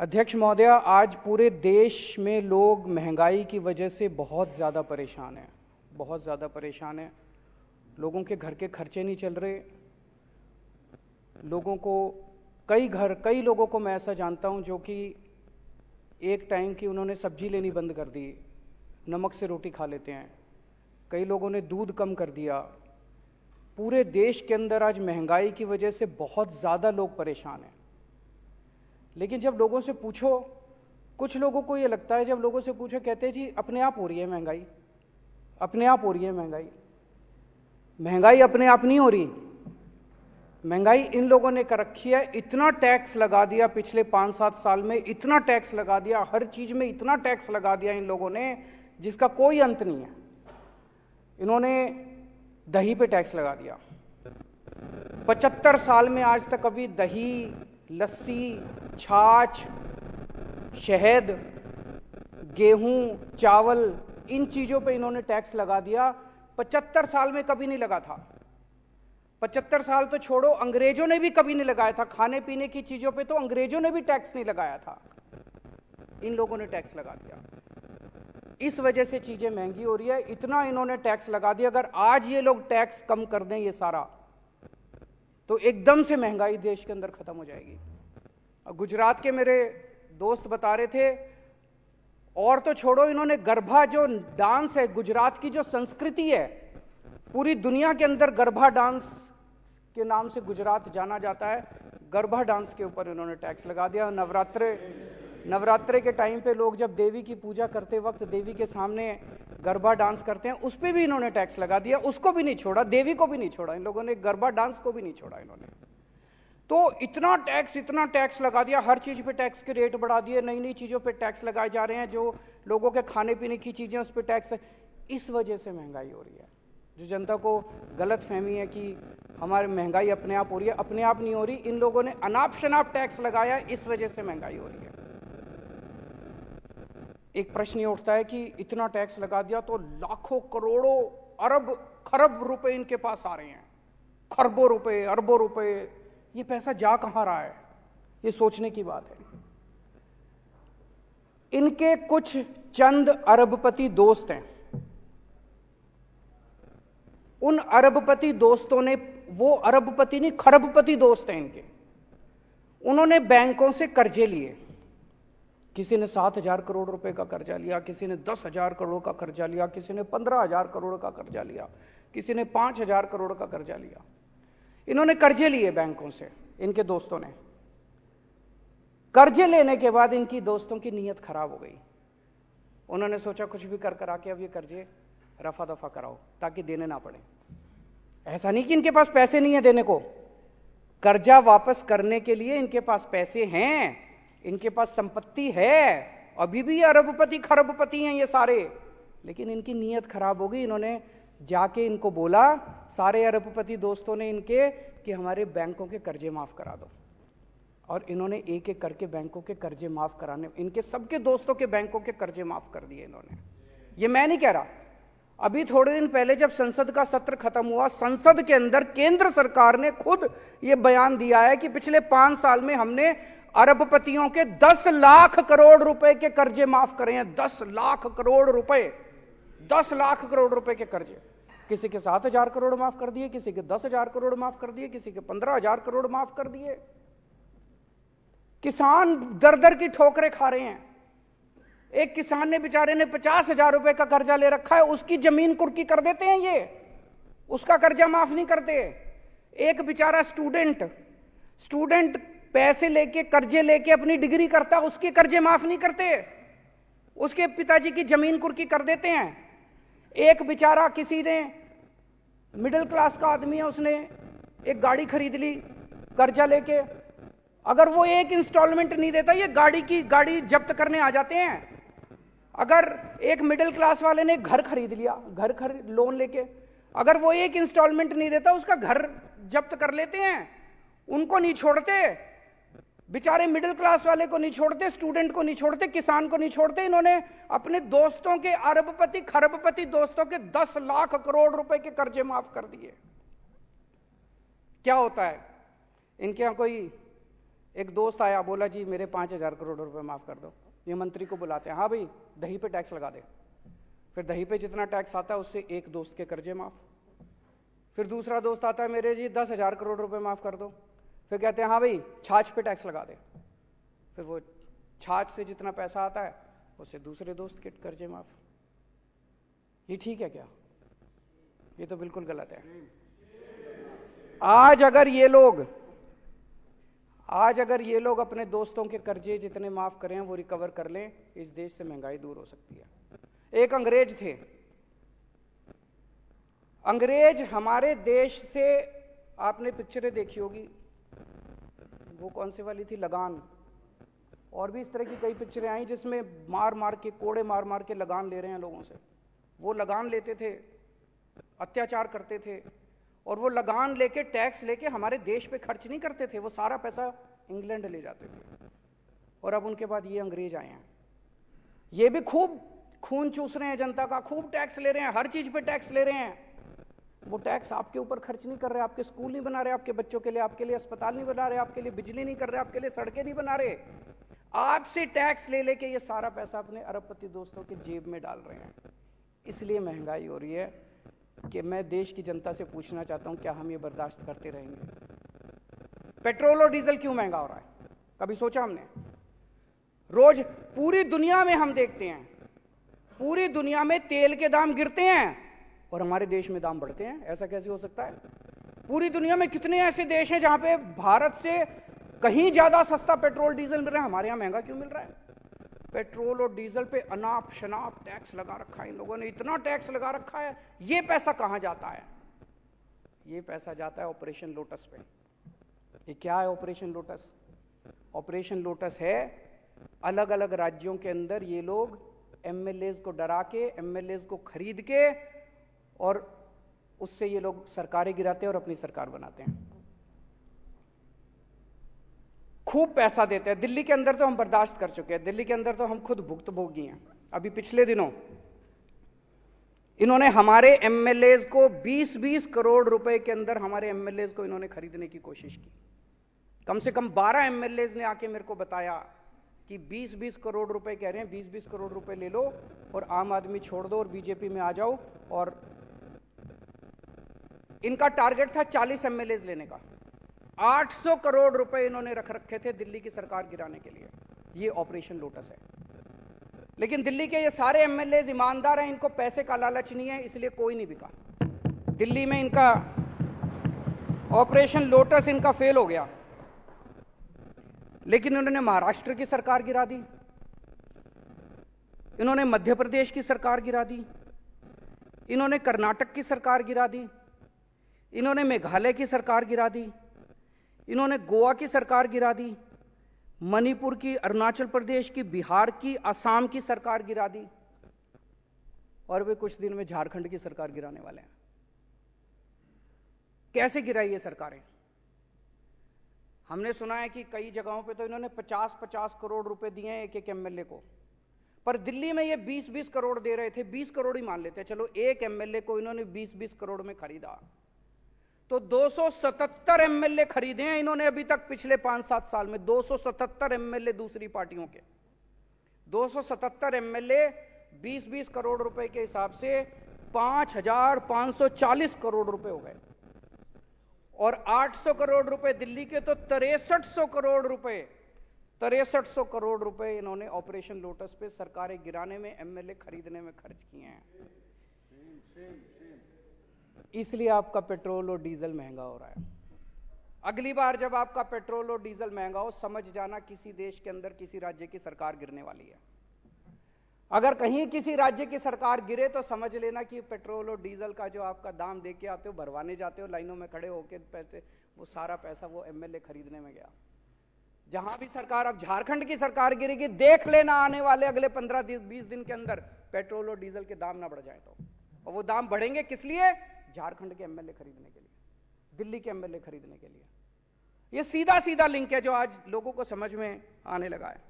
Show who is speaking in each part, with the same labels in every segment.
Speaker 1: अध्यक्ष महोदय, आज पूरे देश में लोग महंगाई की वजह से बहुत ज़्यादा परेशान हैं, बहुत ज़्यादा परेशान हैं। लोगों के घर के खर्चे नहीं चल रहे। लोगों को कई लोगों को मैं ऐसा जानता हूं जो कि एक टाइम की उन्होंने सब्जी लेनी बंद कर दी, नमक से रोटी खा लेते हैं। कई लोगों ने दूध कम कर दिया। पूरे देश के अंदर आज महंगाई की वजह से बहुत ज़्यादा लोग परेशान हैं। लेकिन जब लोगों से पूछो, कुछ लोगों को ये लगता है, जब लोगों से पूछो कहते हैं जी अपने आप हो रही है महंगाई, अपने आप हो रही है महंगाई। महंगाई अपने आप नहीं हो रही। महंगाई इन लोगों ने कर रखी है। इतना टैक्स लगा दिया पिछले 5-7 साल में, इतना टैक्स लगा दिया, हर चीज में इतना टैक्स लगा दिया इन लोगों ने जिसका कोई अंत नहीं है। इन्होंने दही पे टैक्स लगा दिया। 75 साल में आज तक कभी दही, लस्सी, छाछ, शहद, गेहूं, चावल, इन चीजों पे इन्होंने टैक्स लगा दिया। 75 साल में कभी नहीं लगा था। 75 साल तो छोड़ो, अंग्रेजों ने भी कभी नहीं लगाया था। खाने पीने की चीजों पे तो अंग्रेजों ने भी टैक्स नहीं लगाया था। इन लोगों ने टैक्स लगा दिया। इस वजह से चीजें महंगी हो रही है। इतना इन्होंने टैक्स लगा दिया। अगर आज ये लोग टैक्स कम कर दें ये सारा, तो एकदम से महंगाई देश के अंदर खत्म हो जाएगी। गुजरात के मेरे दोस्त बता रहे थे, और तो छोड़ो, इन्होंने गरबा जो डांस है, गुजरात की जो संस्कृति है, पूरी दुनिया के अंदर गरबा डांस के नाम से गुजरात जाना जाता है। गरबा डांस के ऊपर इन्होंने टैक्स लगा दिया। नवरात्रे के टाइम पे लोग जब देवी की पूजा करते वक्त देवी के सामने गरबा डांस करते हैं, उस पर भी इन्होंने टैक्स लगा दिया। उसको भी नहीं छोड़ा, देवी को भी नहीं छोड़ा इन लोगों ने, गरबा डांस को भी नहीं छोड़ा इन्होंने। तो इतना टैक्स लगा दिया। हर चीज पे टैक्स के रेट बढ़ा दिए, नई नई चीजों पे टैक्स लगाए जा रहे हैं। जो लोगों के खाने पीने की चीजें उस पर टैक्स है। इस वजह से महंगाई हो रही है। जो जनता को गलत फहमी है कि हमारी महंगाई अपने आप हो रही है, अपने आप नहीं हो रही। इन लोगों ने अनाप शनाप टैक्स लगाया, इस वजह से महंगाई हो रही है। एक प्रश्न ये उठता है कि इतना टैक्स लगा दिया तो लाखों करोड़ों अरब खरब रुपए इनके पास आ रहे हैं, खरबों रुपए, अरबों रुपए, ये पैसा जा कहां रहा है? ये सोचने की बात है। इनके कुछ चंद अरबपति दोस्त हैं। उन अरबपति दोस्तों ने, वो अरबपति नहीं खरबपति दोस्त हैं इनके, उन्होंने बैंकों से कर्जे लिए। किसी ने 7,000 करोड़ रुपए का कर्जा लिया, किसी ने 10,000 करोड़ का कर्जा लिया, किसी ने 15,000 करोड़ का कर्जा लिया, किसी ने 5,000 करोड़ का कर्जा लिया। इन्होंने कर्जे लिए बैंकों से, इनके दोस्तों ने। कर्जे लेने के बाद इनकी दोस्तों की नीयत खराब हो गई। उन्होंने सोचा कुछ भी कर करा के अब ये कर्जे रफा दफा कराओ ताकि देने ना पड़े। ऐसा नहीं कि इनके पास पैसे नहीं है देने को, कर्जा वापस करने के लिए इनके पास पैसे हैं, इनके पास संपत्ति है, अभी भी अरबपति खरबपति हैं ये सारे। लेकिन इनकी नीयत खराब हो गई। इन्होंने जाके इनको बोला, सारे अरबपति दोस्तों ने इनके, कि हमारे बैंकों के कर्जे माफ करा दो। और इन्होंने एक एक करके बैंकों के कर्जे माफ कराने, इनके सबके दोस्तों के बैंकों के कर्जे माफ कर दिए इन्होंने। ये मैं नहीं कह रहा। अभी थोड़े दिन पहले जब संसद का सत्र खत्म हुआ, संसद के अंदर केंद्र सरकार ने खुद ये बयान दिया है कि पिछले 5 साल में हमने अरबपतियों के 10 लाख करोड़ रुपए के कर्जे माफ करे हैं। 10 लाख करोड़ रुपए, 10 लाख करोड़ रुपए के कर्जे। किसी के 7,000 करोड़ माफ कर दिए, किसी के 10,000 करोड़ माफ कर दिए, किसी के 15,000 करोड़ माफ कर दिए। किसान दर दर की ठोकरें खा रहे हैं। एक किसान ने, बेचारे ने 50,000 रुपए का कर्जा ले रखा है, उसकी जमीन कुर्की कर देते हैं ये, उसका कर्जा माफ नहीं करते। एक बेचारा स्टूडेंट पैसे लेके, कर्जे लेके अपनी डिग्री करता, उसके कर्जे माफ नहीं करते, उसके पिताजी की जमीन कुर्की कर देते हैं। एक बेचारा, किसी ने, मिडिल क्लास का आदमी है, उसने एक गाड़ी खरीद ली कर्जा लेके, अगर वो एक इंस्टॉलमेंट नहीं देता, ये गाड़ी जब्त करने आ जाते हैं। अगर एक मिडिल क्लास वाले ने घर खरीद लिया, लोन लेके, अगर वो एक इंस्टॉलमेंट नहीं देता, उसका घर जब्त कर लेते हैं। उनको नहीं छोड़ते, बेचारे मिडिल क्लास वाले को नहीं छोड़ते, स्टूडेंट को नहीं छोड़ते, किसान को नहीं छोड़ते। इन्होंने अपने दोस्तों के, अरबपति खरबपति दोस्तों के 10 लाख करोड़ रुपए के कर्जे माफ कर दिए। क्या होता है इनके यहां? कोई एक दोस्त आया, बोला जी मेरे 5,000 करोड़ रुपए माफ कर दो। ये मंत्री को बुलाते हैं, हाँ भाई दही पे टैक्स लगा दे। फिर दही पे जितना टैक्स आता है उससे एक दोस्त के कर्जे माफ। फिर दूसरा दोस्त आता है, मेरे जी 10,000 करोड़ रुपए माफ कर दो। फिर कहते हैं हाँ भाई छाछ पे टैक्स लगा दे। फिर वो छाछ से जितना पैसा आता है उससे दूसरे दोस्त के कर्जे माफ। ये ठीक है क्या? ये तो बिल्कुल गलत है। आज अगर ये लोग अपने दोस्तों के कर्जे जितने माफ करें वो रिकवर कर लें, इस देश से महंगाई दूर हो सकती है। एक अंग्रेज थे, अंग्रेज हमारे देश से, आपने पिक्चरें देखी होगी, वो कौन सी वाली थी, लगान, और भी इस तरह की कई पिक्चरें आई जिसमें मार मार के, कोड़े मार मार के लगान ले रहे हैं लोगों से। वो लगान लेते थे, अत्याचार करते थे, और वो लगान लेके, टैक्स लेके हमारे देश पे खर्च नहीं करते थे, वो सारा पैसा इंग्लैंड ले जाते थे। और अब उनके बाद ये अंग्रेज आए हैं, ये भी खूब खून चूस रहे हैं जनता का, खूब टैक्स ले रहे हैं, हर चीज पे टैक्स ले रहे हैं। वो टैक्स आपके ऊपर खर्च नहीं कर रहे, आपके स्कूल नहीं बना रहे, आपके बच्चों के लिए, आपके लिए अस्पताल नहीं बना रहे, आपके लिए बिजली नहीं कर रहे, आपके लिए सड़कें नहीं बना रहे। आपसे टैक्स ले लेके ये सारा पैसा अपने अरबपति दोस्तों के जेब में डाल रहे हैं। इसलिए महंगाई हो रही है कि मैं देश की जनता से पूछना चाहता हूं, क्या हम ये बर्दाश्त करते रहेंगे? पेट्रोल और डीजल क्यों महंगा हो रहा है? कभी सोचा हमने? रोज पूरी दुनिया में हम देखते हैं, पूरी दुनिया में तेल के दाम गिरते हैं और हमारे देश में दाम बढ़ते हैं। ऐसा कैसे हो सकता है? पूरी दुनिया में कितने ऐसे देश हैं जहां पे भारत से कहीं ज्यादा सस्ता पेट्रोल डीजल मिल रहा है, हमारे यहां महंगा क्यों मिल रहा है? पेट्रोल और डीजल पे अनाप शनाप टैक्स लगा रखा है इन लोगों ने, इतना टैक्स लगा रखा है। ये पैसा कहां जाता है? ये पैसा जाता है ऑपरेशन लोटस पे। ये क्या है ऑपरेशन लोटस? ऑपरेशन लोटस है, अलग अलग राज्यों के अंदर ये लोग एमएलएज को डरा के, एमएलएज को खरीद के, और उससे ये लोग सरकारें गिराते हैं और अपनी सरकार बनाते हैं। खूब पैसा देते हैं। दिल्ली के अंदर तो हम बर्दाश्त कर चुके हैं, दिल्ली के अंदर तो हम खुद भुक्तभोगी हैं। अभी पिछले दिनों इन्होंने हमारे एमएलएज को 20-20 करोड़ रुपए के अंदर हमारे एमएलएज को इन्होंने खरीदने की कोशिश की। कम से कम 12 एमएलएज ने आके मेरे को बताया कि 20-20 करोड़ रुपए कह रहे हैं, 20-20 करोड़ रुपए ले लो और आम आदमी छोड़ दो और बीजेपी में आ जाओ। और इनका टारगेट था 40 एमएलएज लेने का। 800 करोड़ रुपए इन्होंने रख रखे थे दिल्ली की सरकार गिराने के लिए। ये ऑपरेशन लोटस है। लेकिन दिल्ली के ये सारे एमएलएज ईमानदार हैं, इनको पैसे का लालच नहीं है, इसलिए कोई नहीं बिका। दिल्ली में इनका ऑपरेशन लोटस इनका फेल हो गया। लेकिन इन्होंने महाराष्ट्र की सरकार गिरा दी, इन्होंने मध्य प्रदेश की सरकार गिरा दी, इन्होंने कर्नाटक की सरकार गिरा दी, इन्होंने मेघालय की सरकार गिरा दी, इन्होंने गोवा की सरकार गिरा दी, मणिपुर की, अरुणाचल प्रदेश की, बिहार की, असम की सरकार गिरा दी, और वे कुछ दिन में झारखंड की सरकार गिराने वाले हैं। कैसे गिराई ये सरकारें? हमने सुना है कि कई जगहों पे तो इन्होंने 50-50 करोड़ रुपए दिए हैं एक एक एमएलए को, पर दिल्ली में ये 20-20 करोड़ दे रहे थे। 20 करोड़ ही मान लेते हैं, चलो एक एमएलए को इन्होंने 20-20 करोड़ में खरीदा, तो 277 एमएलए खरीदे हैं इन्होंने अभी तक पिछले 5-7 साल में। 277 एमएलए दूसरी पार्टियों के, 277 एमएलए 20-20 करोड़ रुपए के हिसाब से 5,540 करोड़ रुपए हो गए। और 800 करोड़ रुपए दिल्ली के, तो 6300 करोड़ रुपए, 6300 करोड़ रुपए इन्होंने ऑपरेशन लोटस पे सरकारें गिराने में, एमएलए खरीदने में खर्च किए हैं। इसलिए आपका पेट्रोल और डीजल महंगा हो रहा है। अगली बार जब आपका पेट्रोल और डीजल महंगा हो, समझ जाना किसी देश के अंदर किसी राज्य की सरकार गिरने वाली है। अगर कहीं किसी राज्य की सरकार गिरे तो समझ लेना कि पेट्रोल और डीजल का जो आपका दाम दे के आते हो, भरवाने जाते हो लाइनों में खड़े होकर पैसे, वो सारा पैसा वो एमएलए खरीदने में गया। जहां भी सरकार, अब झारखंड की सरकार गिरेगी, देख लेना आने वाले अगले 15-20 दिन के अंदर पेट्रोल और डीजल के दाम ना बढ़ जाए तो। और वो दाम बढ़ेंगे किस लिए? झारखंड के एमएलए खरीदने के लिए, दिल्ली के एमएलए खरीदने के लिए। ये सीधा सीधा लिंक है जो आज लोगों को समझ में आने लगा है।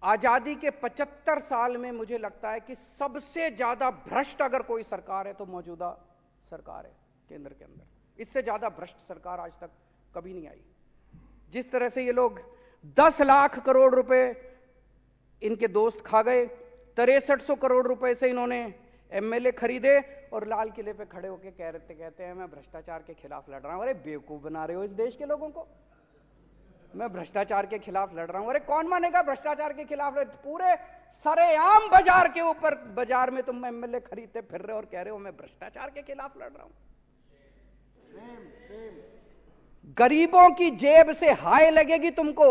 Speaker 1: आजादी के 75 साल में मुझे लगता है कि सबसे ज्यादा भ्रष्ट अगर कोई सरकार है तो मौजूदा सरकार है केंद्र के अंदर। इससे ज्यादा भ्रष्ट सरकार आज तक कभी नहीं आई। जिस तरह से ये लोग 10 लाख करोड़ रुपए इनके दोस्त खा गए, 6300 करोड़ रुपए से इन्होंने एमएलए खरीदे और लाल किले पे खड़े होकर कहते हैं मैं भ्रष्टाचार के खिलाफ लड़ रहा हूं। अरे बेवकूफ बना रहे हो इस देश के लोगों को। मैं भ्रष्टाचार के खिलाफ लड़ रहा हूं। अरे कौन मानेगा भ्रष्टाचार के खिलाफ? पूरे सरेआम बाजार के ऊपर, बाजार में तुम एमएलए खरीदते फिर रहे हो और कह रहे हो मैं भ्रष्टाचार के खिलाफ लड़ रहा हूं। गरीबों की जेब से हाय लगेगी तुमको।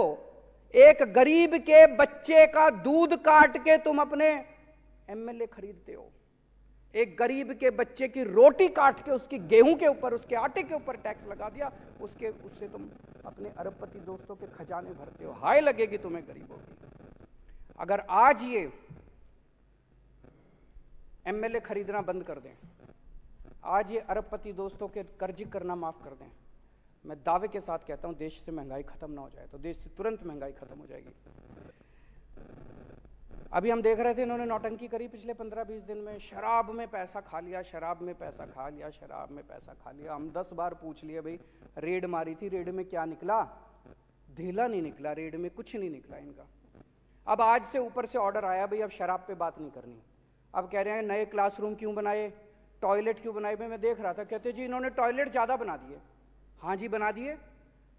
Speaker 1: एक गरीब के बच्चे का दूध काट के तुम अपने एमएलए खरीदते हो। एक गरीब के बच्चे की रोटी काट के उसकी गेहूं के ऊपर, उसके आटे के ऊपर टैक्स लगा दिया, उससे तुम अपने अरबपति दोस्तों के खजाने भरते हो। हाय लगेगी तुम्हें गरीबों की। अगर आज ये एमएलए खरीदना बंद कर दें, आज ये अरबपति दोस्तों के कर्ज करना माफ कर दें, मैं दावे के साथ कहता हूं देश से महंगाई खत्म ना हो जाए तो देश से तुरंत महंगाई खत्म हो जाएगी। अभी हम देख रहे थे इन्होंने नौटंकी करी पिछले 15-20 दिन में। शराब में पैसा खा लिया, शराब में पैसा खा लिया, शराब में पैसा खा लिया। हम 10 बार पूछ लिए भाई रेड मारी थी, रेड में क्या निकला? ढीला नहीं निकला, रेड में कुछ नहीं निकला इनका। अब आज से ऊपर से ऑर्डर आया भाई अब शराब पे बात नहीं करनी। अब कह रहे हैं नए क्लासरूम क्यों बनाए, टॉयलेट क्यों बनाए। मैं देख रहा था, कहते जी इन्होंने टॉयलेट ज्यादा बना दिए। हाँ जी बना दिए।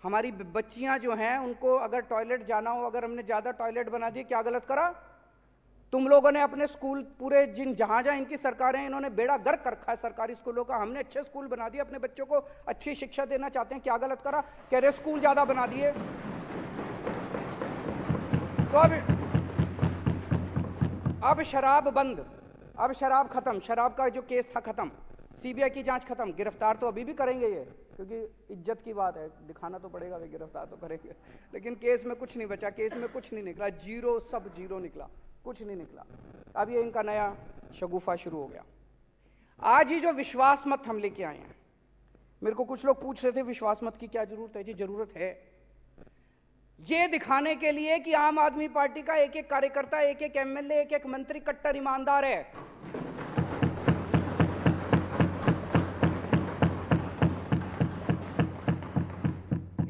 Speaker 1: हमारी बच्चियां जो हैं उनको अगर टॉयलेट जाना हो, अगर हमने ज्यादा टॉयलेट बना दिए, क्या गलत करा? तुम लोगों ने अपने स्कूल पूरे जहां जहां इनकी सरकारें, इन्होंने बेड़ा गर्क कर रखा है सरकारी स्कूलों का। हमने अच्छे स्कूल बना दिए, अपने बच्चों को अच्छी शिक्षा देना चाहते हैं, क्या गलत करा? कह रहे स्कूल ज्यादा बना दिए। तो अब शराब बंद, अब शराब खत्म, शराब का जो केस था खत्म, सीबीआई की जांच खत्म। गिरफ्तार तो अभी भी करेंगे ये, क्योंकि इज्जत की बात है, दिखाना तो पड़ेगा, वे गिरफ्तार तो करेंगे। लेकिन केस में कुछ नहीं बचा, केस में कुछ नहीं निकला, जीरो, सब जीरो निकला, कुछ नहीं निकला। अब ये इनका नया शगुफा शुरू हो गया। आज ही जो विश्वास मत हम लेके आए हैं, मेरे को कुछ लोग पूछ रहे थे विश्वास मत की क्या जरूरत है? जी जरूरत है, ये दिखाने के लिए कि आम आदमी पार्टी का एक एक कार्यकर्ता, एक एक एमएलए, एक एक मंत्री कट्टर ईमानदार है।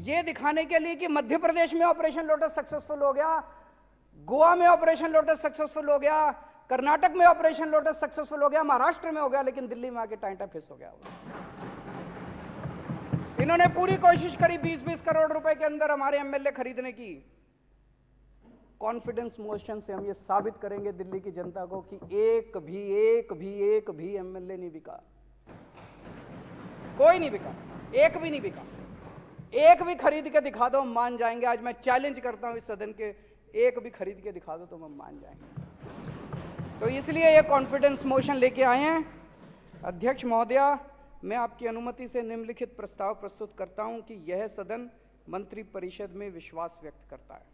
Speaker 1: ये दिखाने के लिए कि मध्य प्रदेश में ऑपरेशन लोटस सक्सेसफुल हो गया, गोवा में ऑपरेशन लोटस सक्सेसफुल हो गया, कर्नाटक में ऑपरेशन लोटस सक्सेसफुल हो गया, महाराष्ट्र में हो गया, लेकिन दिल्ली में आके टाइटा फिस हो गया। इन्होंने पूरी कोशिश करी 20-20 करोड़ रुपए के अंदर हमारे एमएलए खरीदने की। कॉन्फिडेंस मोशन से हम ये साबित करेंगे दिल्ली की जनता को कि एक भी एमएलए नहीं बिका, कोई नहीं बिका, एक भी नहीं बिका। एक भी खरीद के दिखा दो हम मान जाएंगे। आज मैं चैलेंज करता हूं इस सदन के, एक भी खरीद के दिखा दो तो हम मान जाएंगे। तो इसलिए ये कॉन्फिडेंस मोशन लेके आए हैं। अध्यक्ष महोदया, मैं आपकी अनुमति से निम्नलिखित प्रस्ताव प्रस्तुत करता हूं कि यह सदन मंत्रिपरिषद में विश्वास व्यक्त करता है।